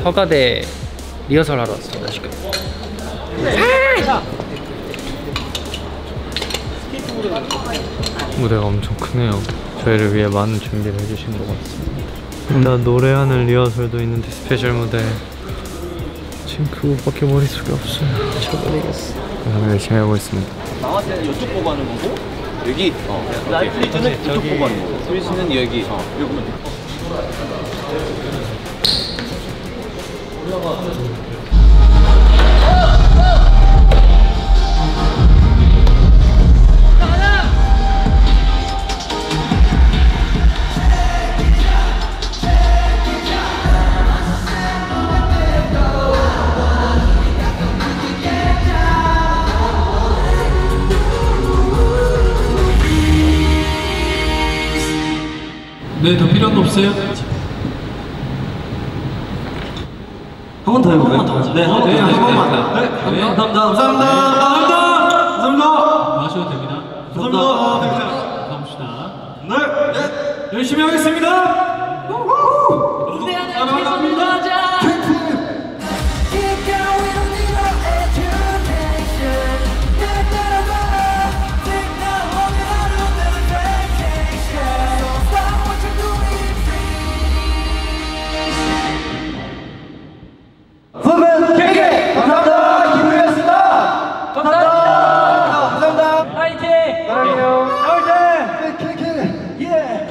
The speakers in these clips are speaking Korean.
서가대 리허설 하러 왔습니다 지금. 무대가 엄청 크네요. 저희를 위해 많은 준비를 해주신 것 같습니다. 나 노래하는 리허설도 있는데 스페셜 무대 지금 그거밖에 머릿속에 없어요. 미쳐버리겠어. 그래서 열심히 해보겠습니다. 나왔을 때 이쪽 보고 하는 거고 여기 라이트는 이쪽 보고 하는 거고 스위치는 여기 여기 보면 돼. 네, 더 필요한 거 없어요? 한 번 더 해볼까요? 네, 한 번만. 네, 감사합니다. 마셔도 됩니다. 감사합니다. 가봅시다. 네, 열심히 하겠습니다. 감사합니다.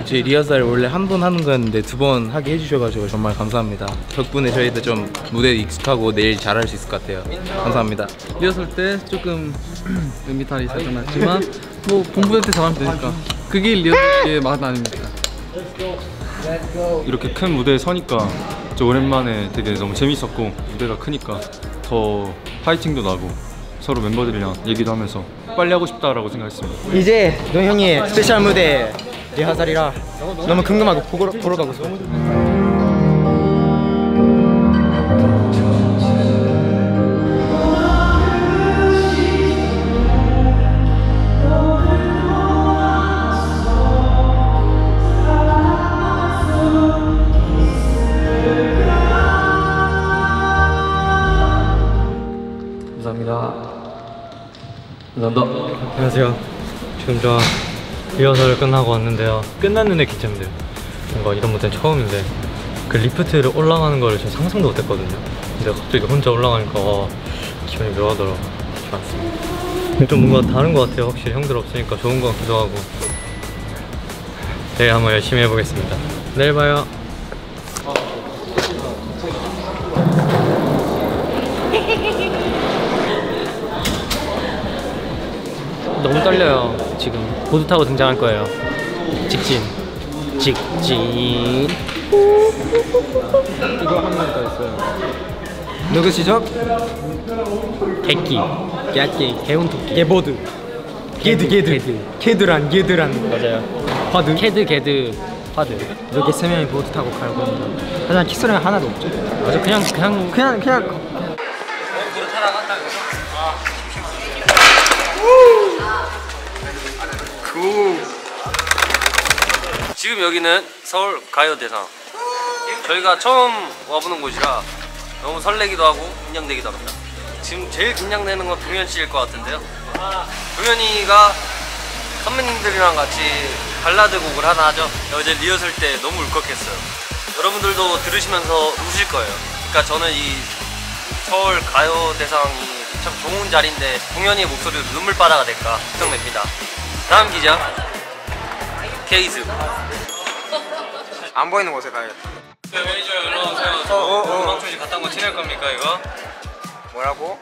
저희 리허설 원래 한 번 하는 거였는데 2번 하게 해주셔가지고 정말 감사합니다. 덕분에 저희도 좀 무대에 익숙하고 내일 잘할 수 있을 것 같아요. 감사합니다. 리허설 때 조금 음이탈이 살짝 났지만 뭐 본부대 때 잘하면 되니까 그게 리허설의 맛 아닙니까? 이렇게 큰 무대에 서니까 저 오랜만에 되게 너무 재밌었고 무대가 크니까 더 파이팅도 나고 서로 멤버들이랑 얘기도 하면서 빨리 하고 싶다라고 생각했습니다. 이제 노현이의 스페셜 무대 리허설이라 너무 궁금하고 보러 가고 있어요. 감사합니다. 안녕하세요. 지금 저 리허설을 끝나고 왔는데요. 끝났는데 긴장돼요. 뭔가 이런 무대는 처음인데 그 리프트를 올라가는 걸 제가 상상도 못했거든요. 근데 갑자기 혼자 올라가니까 기분이 묘하더라고요. 좋았습니다. 좀 뭔가 다른 것 같아요. 확실히 형들 없으니까 좋은 것 같기도 하고. 내일 한번 열심히 해보겠습니다. 내일 봐요. 너무 떨려요. 지금 보드 타고 등장할 거예요. 직진. 이거 한 명 더 있어요. 누구시죠? 개끼. 개운토끼. 개보드. 게드란. 맞아요. 화드. 게드, 화드. 이렇게 3명이 보드 타고 갈 겁니다. 하지만 키스는 하나도 없죠. 맞아, 그냥 지금 여기는 서울 가요대상. 저희가 처음 와보는 곳이라 너무 설레기도 하고 긴장되기도 합니다. 지금 제일 긴장되는 건 동현 씨일 것 같은데요. 동현이가 선배님들이랑 같이 발라드 곡을 하나 하죠. 어제 리허설 때 너무 울컥했어요. 여러분들도 들으시면서 우실 거예요. 그러니까 저는 이 서울 가요대상이 참 좋은 자리인데 동현이의 목소리로 눈물바다가 될까 걱정됩니다. 다음 기자 케이스. 안 보이는 곳에 가야겠다. 네, 매니저 일로 오세요. 금방초지 갔다 온 거 티낼 겁니까 이거? 뭐라고?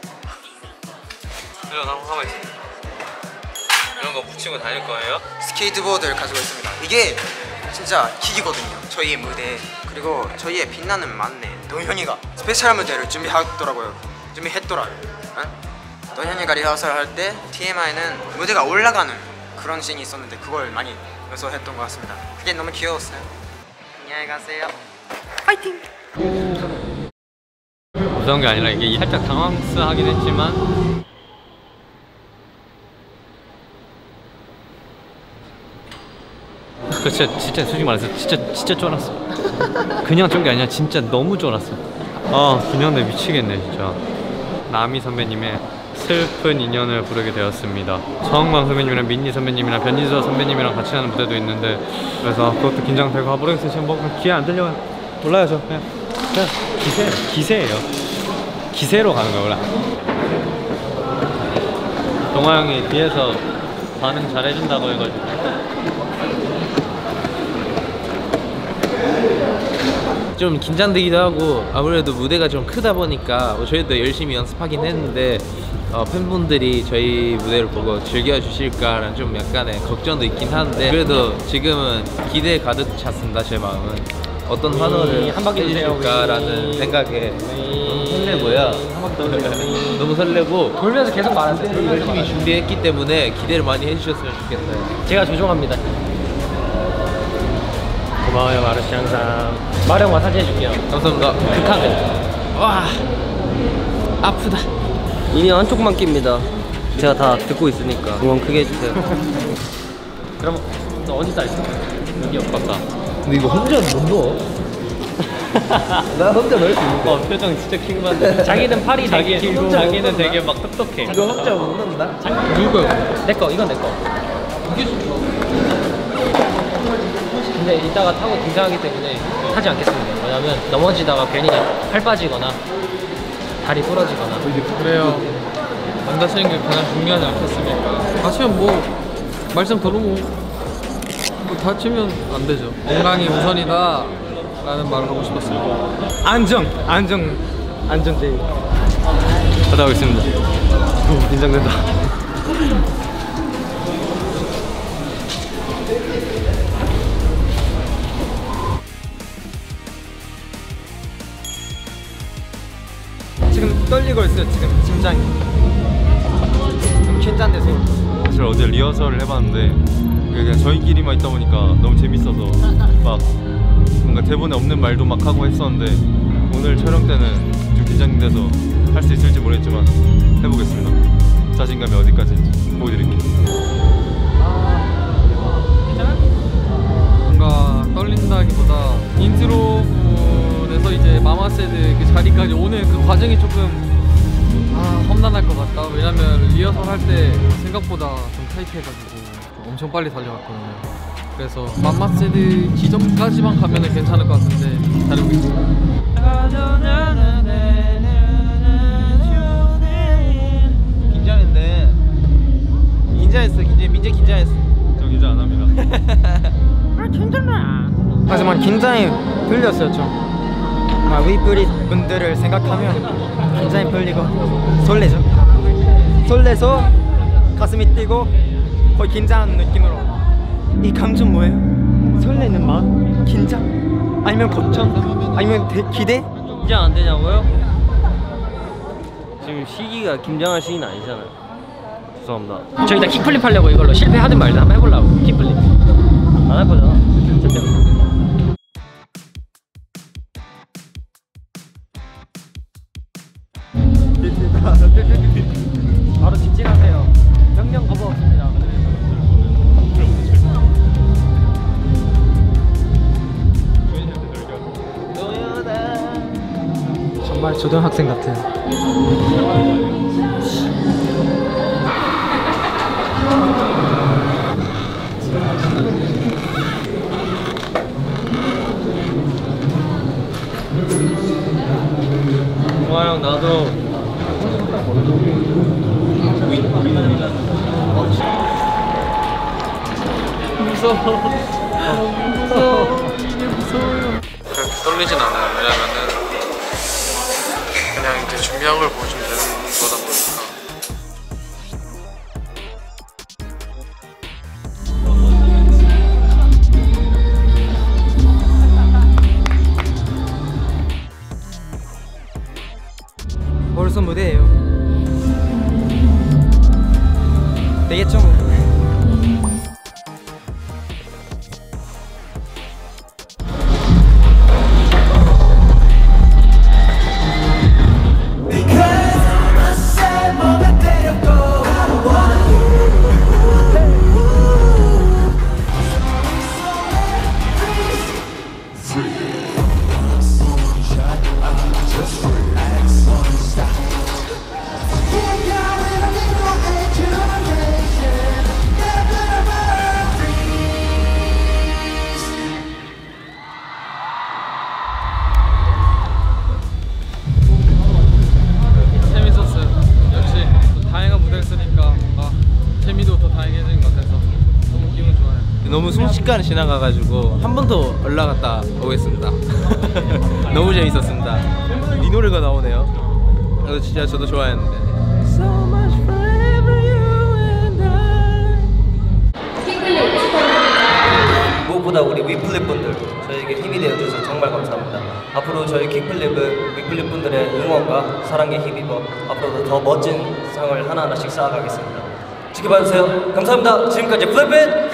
이런 한번 가만히 있어. 이런 거 붙이고 다닐 거예요? 스케이트보드를 가지고 있습니다. 이게 진짜 기기거든요. 저희의 무대. 그리고 저희의 빛나는 막내 노현이가 스페셜 무대를 준비했더라고요. 노현이가 리허설 할 때 TMI는 무대가 올라가는 그런 씬이 있었는데 그걸 많이 연습했던 것 같습니다. 그게 너무 귀여웠어요. 안녕히 가세요. 파이팅! 무서운 게 아니라 이게 살짝 당황스하긴 했지만 진짜 솔직히 말해서 진짜 쫄았어. 그냥 쫀 게 아니라 진짜 너무 쫄았어. 긴장돼 미치겠네 진짜. 나미 선배님의 슬픈 인연을 부르게 되었습니다. 서은광 선배님이랑 민니 선배님이랑 변진서 선배님이랑 같이 하는 무대도 있는데, 그래서 그것도 긴장되고 모르겠어요. 지금 뭐 기회 안 들려요. 몰라요. 저 그냥 기세예요. 기세로 가는 거야. 몰라. 동아 형이 뒤에서 반응 잘해준다고 해가지고 좀 긴장되기도 하고, 아무래도 무대가 좀 크다 보니까 저희도 열심히 연습하긴 했는데 팬분들이 저희 무대를 보고 즐겨주실까라는 좀 약간의 걱정도 있긴 하는데, 그래도 지금은 기대에 가득 찼습니다. 제 마음은 어떤 환호를 해주실까라는 생각에 설레고요. 너무 설레고 돌면서 계속 말하세요. 열심히 준비했기 때문에 기대를 많이 해주셨으면 좋겠어요. 제가 조종합니다. 고마워요 마르씨. 항상 마령과 사진 해줄게요. 감사합니다. 극하게. 와 아프다. 이니 한쪽만 낍니다. 제가 다 듣고 있으니까 응원 크게 해주세요. 그럼 너 어디 다 있어? 여기 없었다. 근데 이거 혼자 못 넣어? 나 혼자 넣을 수 있는데. 표정 진짜 킹받네. 자기는 팔이 되게 길고 자기는 되게 막 똑똑해. 이거 혼자 못 넣는다? 누구 거야? 내 거. 이건 내 거. 근데 이따가 타고 등장하기 때문에 하지 않겠습니다. 왜냐면 넘어지다가 괜히 팔 빠지거나 다리 부러지거나. 그래요. 안 다치는 게 가장 중요하지 않겠습니까? 다치면 뭐 말씀 들어보고 뭐 다치면 안 되죠. 건강이 우선이다 라는 말을 하고 싶었어요. 안전제일. 하다 오겠습니다. 긴장된다. 지금 떨리고 있어요. 지금 심장이 좀 긴장돼서. 사실 어제 리허설을 해봤는데 그냥 저희끼리만 있다 보니까 너무 재밌어서 막 뭔가 대본에 없는 말도 막 하고 했었는데, 오늘 촬영 때는 좀 긴장돼서 할 수 있을지 모르겠지만 해보겠습니다. 자신감이 어디까지인지 보여드릴게요. 뭔가 떨린다기보다 인트로에서 이제 마마세드 그 자리까지 오는 그 과정이 조금 험난할 것 같다. 왜냐면 리허설 할 때 생각보다 좀 타이트해가지고 엄청 빨리 달려갔거든요. 그래서 마마세드 지점까지만 가면은 괜찮을 것 같은데 다르고 있어요. 긴장했어. 민재 긴장했어. 저 긴장 안 합니다. 하지만 긴장이 풀렸어요. 좀 위프리 분들을 생각하면 긴장이 풀리고 설레죠. 설레서 가슴이 뛰고 거의 긴장한 느낌으로. 이 감정 뭐예요? 설레는 마음? 긴장? 아니면 걱정? 아니면 기대? 긴장 안 되냐고요? 지금 시기가 긴장할 시기는 아니잖아요. 죄송합니다. 저희 다 킥플립 하려고 이걸로 실패하든 말든 한번 해보려고. 킥플립 안 할 거잖아. 저 때문에. 바로 직진하세요. 명령 거부 없습니다. 정말 초등학생 같아요. 동아 형 나도 그렇게 떨리진 않아요. 왜냐면은 그냥 이제 준비한 걸 보여주면 되는 거다 보니까. 벌써 무대예요. 되겠죠 뭐. Just 너무 순식간에 지나가가지고 한 번 더 올라갔다 오겠습니다. 너무 재밌었습니다. 이 노래가 나오네요. 이거 진짜 저도 좋아했는데. So much forever you and I. 무엇보다 우리 위플립 분들 저에게 힘이 되어줘서 정말 감사합니다. 앞으로 저희 킥플립은 위플립 분들의 응원과 사랑에 힘입어 앞으로도 더 멋진 상을 하나하나씩 쌓아가겠습니다. 지켜봐주세요. 감사합니다. 지금까지 플립핏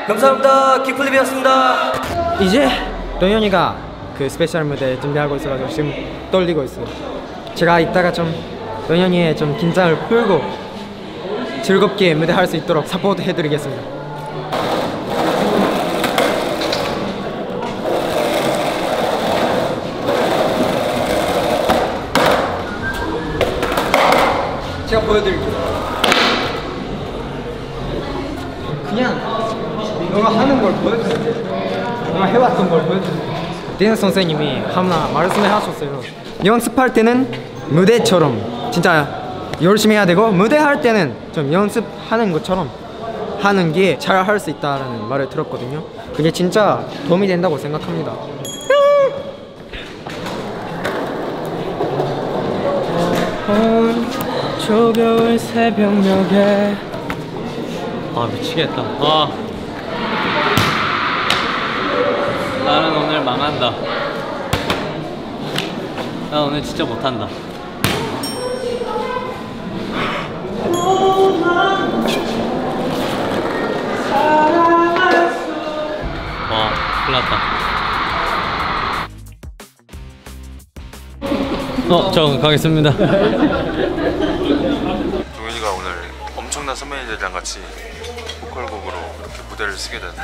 감사합니다. 킥플립이었습니다. 이제 동현이가 그 스페셜 무대 준비하고 있어가지고 지금 떨리고 있어요. 제가 이따가 좀 동현이의 좀 긴장을 풀고 즐겁게 무대 할 수 있도록 서포트 해드리겠습니다. 제가 보여드릴게요. 그냥 너가 하는 걸 보여주세요. 너가 해왔던 걸 보여주세요. 댄스 선생님이 하나 말씀을 하셨어요. 연습할 때는 무대처럼 진짜 열심히 해야 되고 무대할 때는 좀 연습하는 것처럼 하는 게 잘 할 수 있다라는 말을 들었거든요. 그게 진짜 도움이 된다고 생각합니다. 초겨울 새벽녘에 아 미치겠다. 아 나는 오늘 망한다. 나 오늘 진짜 못한다. 와 큰일났다. 저 가겠습니다. 동현이가 오늘 엄청난 선배님들이랑 같이 보컬곡으로 이렇게 무대를 쓰게 되는데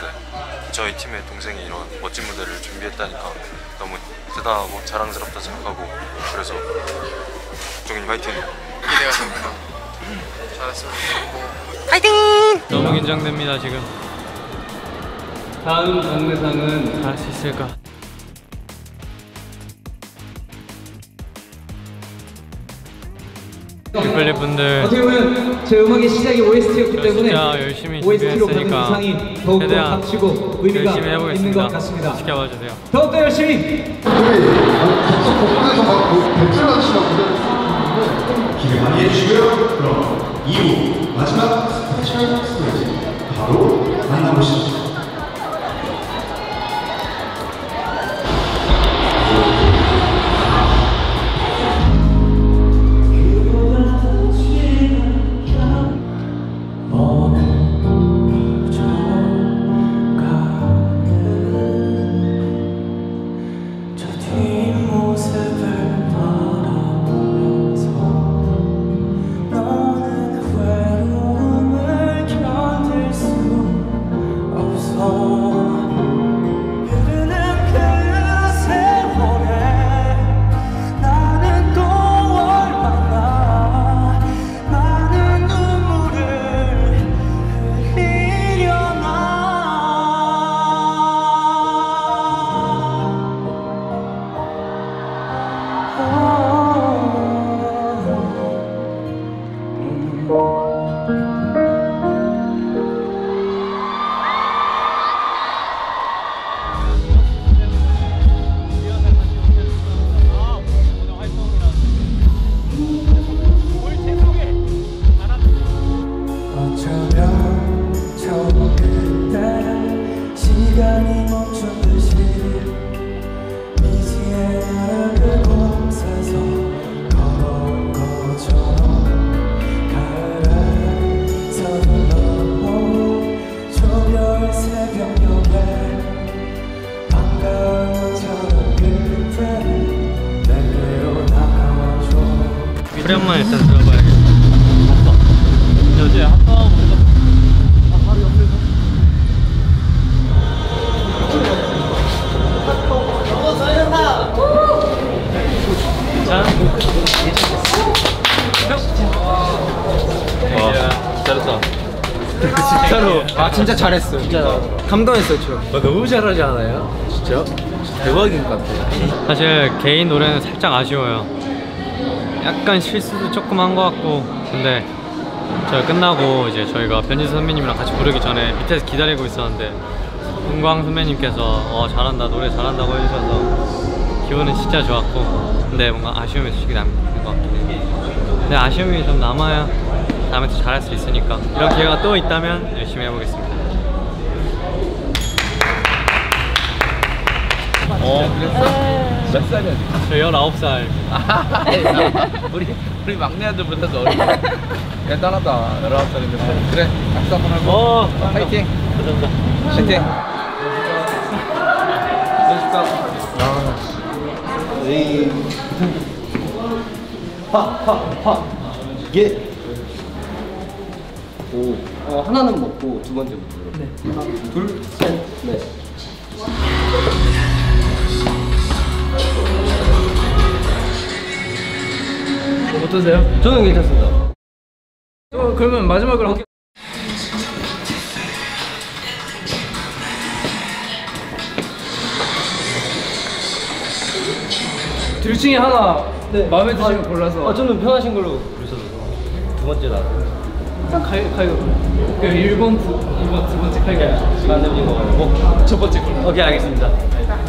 저희 팀의 동생이 이런 멋진 무대를 준비했다니까 너무 대단하고 자랑스럽다 생각하고 그래서 동현이 화이팅! 기대가 됩니다. 잘했으면 좋겠고 너무 긴장됩니다 지금. 다음 장르상은 할 수 있을까? 빅플립 분들 어떻게 보면 제 음악의 시작이 OST였기 때문에 진짜 열심히 OST로 가는 준비했으니까 이상이 더욱더 최대한 값지고 의미가 열심히 있는 해보겠습니다. 것 같습니다. 지켜봐 주세요. 더욱더 열심히! 기대 많이 해주시고요. 그럼 2부 마지막 스페셜 스테이지 바로 만나보시죠. 후렴만 일단 들어봐야겠다. 어제 합방하고 우리가 바로 옆에서 와 잘했다. 진짜로 진짜 잘했어요. 진짜 감동했어요. 저 너무 잘하지 않아요? 진짜? 대박인 것 같아요. 사실 개인 노래는 살짝 아쉬워요. 약간 실수도 조금 한 것 같고. 근데 저희 끝나고 이제 저희가 변진수 선배님이랑 같이 부르기 전에 밑에서 기다리고 있었는데 은광 선배님께서 잘한다, 노래 잘한다고 해주셔서 기분은 진짜 좋았고, 근데 뭔가 아쉬움의 소식이 남는 것 같긴 해요. 근데 아쉬움이 좀 남아야 다음에 또 잘할 수 있으니까 이런 기회가 또 있다면 열심히 해보겠습니다. 몇 살이야 지금? 저 19살. 우리 막내 아들보다도 어리고 대단하다. 19살인데 그래 박수 한번 하고 파이팅. 파이팅. 예. 오. 하나는 먹고 두 번째부터. 네. 하나, 둘, 셋, 넷. 어떠세요? 저는 괜찮습니다. 그러면 마지막으로 할게요. 둘 중에 하나 마음에 드시는 거 골라서. 저는 편하신 걸로 고르셔도 두 번째 나왔어요. 가위바위보. 1번, 2번, 두 번째 가위바위보. 안 내면 거 가지고 첫 번째 골라. 오케이, 알겠습니다.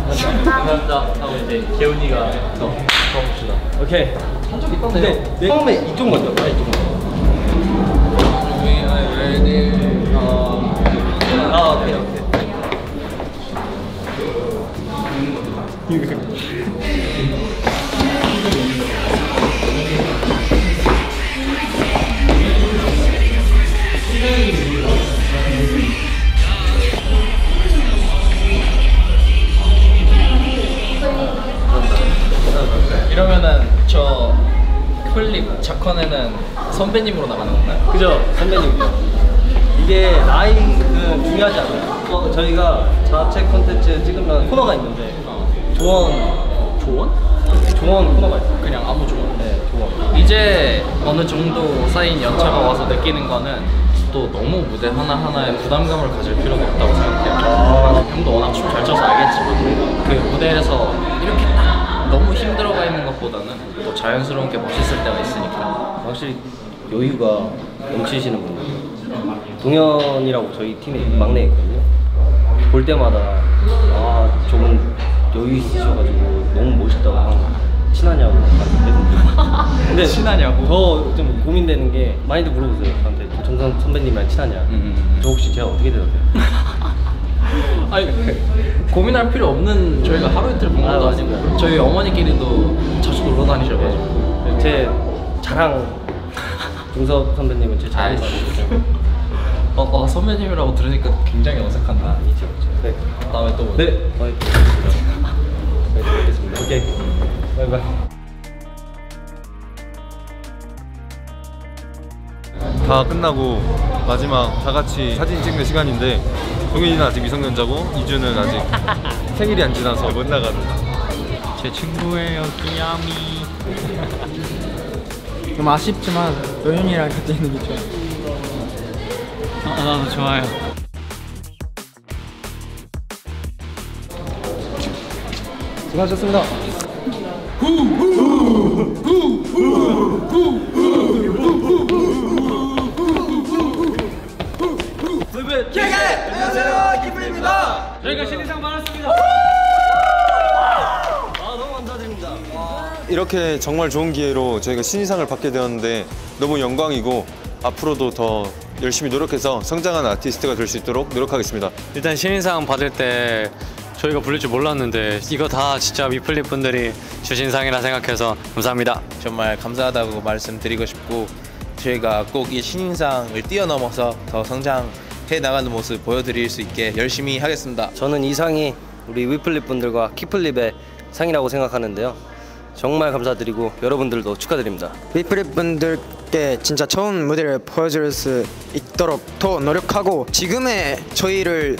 감사합니다. 하고 이제 개훈이가 더 봅시다. 오케이. 한쪽 있던데요? 네. 처음에 이쪽 먼저. 이쪽 먼저. 오케이, 오케이. 이러면은 저 클립 작화에는 선배님으로 나가는 건가요? 그죠, 선배님이요. 이게 나이는 중요하지 않아요. 저희가 자체 콘텐츠 찍으면 코너가 있는데 조언 코너가 있어요. 그냥 아무 조언. 네, 조언. 이제 어느 정도 쌓인 연차가 와서 느끼는 거는 또 너무 무대 하나하나에 부담감을 가질 필요가 없다고 생각해요. 형도 워낙 춤 잘 춰서 알겠지만 그 무대에서 이렇게 딱 너무 힘들어가 있는 것보다는 또 자연스러운 게 멋있을 때가 있으니까. 확실히 여유가 넘치시는 분들. 동현이라고 저희 팀에 막내 있거든요. 볼 때마다 저분 여유 있으셔가지고 너무 멋있다고 항상 친하냐고 근데 친하냐고? 저 좀 고민되는 게 많이들 물어보세요. 저한테 정선 선배님이랑 친하냐. 저 혹시 제가 어떻게 대답해요? 아니 고민할 필요 없는 저희가 하루 이틀 본 것도 아니고 저희 어머니끼리도 자주 놀러 다니셔가지고 제 자랑 중섭 선배님은 제 자랑 받으시고 선배님이라고 들으니까 굉장히 어색한다. 아니죠. 네. 다음에 또 네. 뵙겠습니다. 오케이. 바이바이. 다 끝나고 마지막 다 같이 사진 찍는 시간인데 동현이는 아직 미성년자고 이주는 아직 생일이 안 지나서 못 나가는 제 친구예요, 끼야미. 좀 아쉽지만 도현이랑 같이 있는 게 좋아요. 나도 좋아요. 수고하셨습니다. 안녕하세요, 기프입니다. 저희가 신인상 받았습니다. 너무 감사드립니다. 이렇게 정말 좋은 기회로 저희가 신인상을 받게 되었는데 너무 영광이고 앞으로도 더 열심히 노력해서 성장하는 아티스트가 될 수 있도록 노력하겠습니다. 일단 신인상 받을 때 저희가 부를 줄 몰랐는데 이거 다 진짜 위플립 분들이 주신 상이라 생각해서 감사합니다. 정말 감사하다고 말씀드리고 싶고 저희가 꼭 이 신인상을 뛰어넘어서 더 성장해 나가는 모습 보여드릴 수 있게 열심히 하겠습니다. 저는 이 상이 우리 위플립 분들과 키플립의 상이라고 생각하는데요. 정말 감사드리고 여러분들도 축하드립니다. 위플립 분들께 진짜 좋은 무대를 보여줄 수 있도록 더 노력하고 지금의 저희를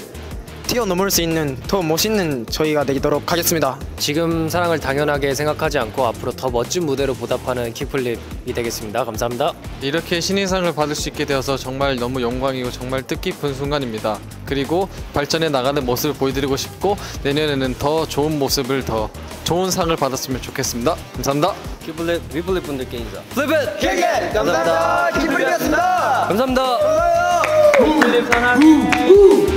뛰어넘을 수 있는 더 멋있는 저희가 되도록 하겠습니다. 지금 사랑을 당연하게 생각하지 않고 앞으로 더 멋진 무대로 보답하는 키플립이 되겠습니다. 감사합니다. 이렇게 신인상을 받을 수 있게 되어서 정말 너무 영광이고 정말 뜻깊은 순간입니다. 그리고 발전해 나가는 모습을 보여드리고 싶고 내년에는 더 좋은 모습을 더 좋은 상을 받았으면 좋겠습니다. 감사합니다. 키플립 위플립 분들께 인사. 플립 케게 감사합니다. 키플립이었습니다. 감사합니다. 감사해요. 위플립 사랑.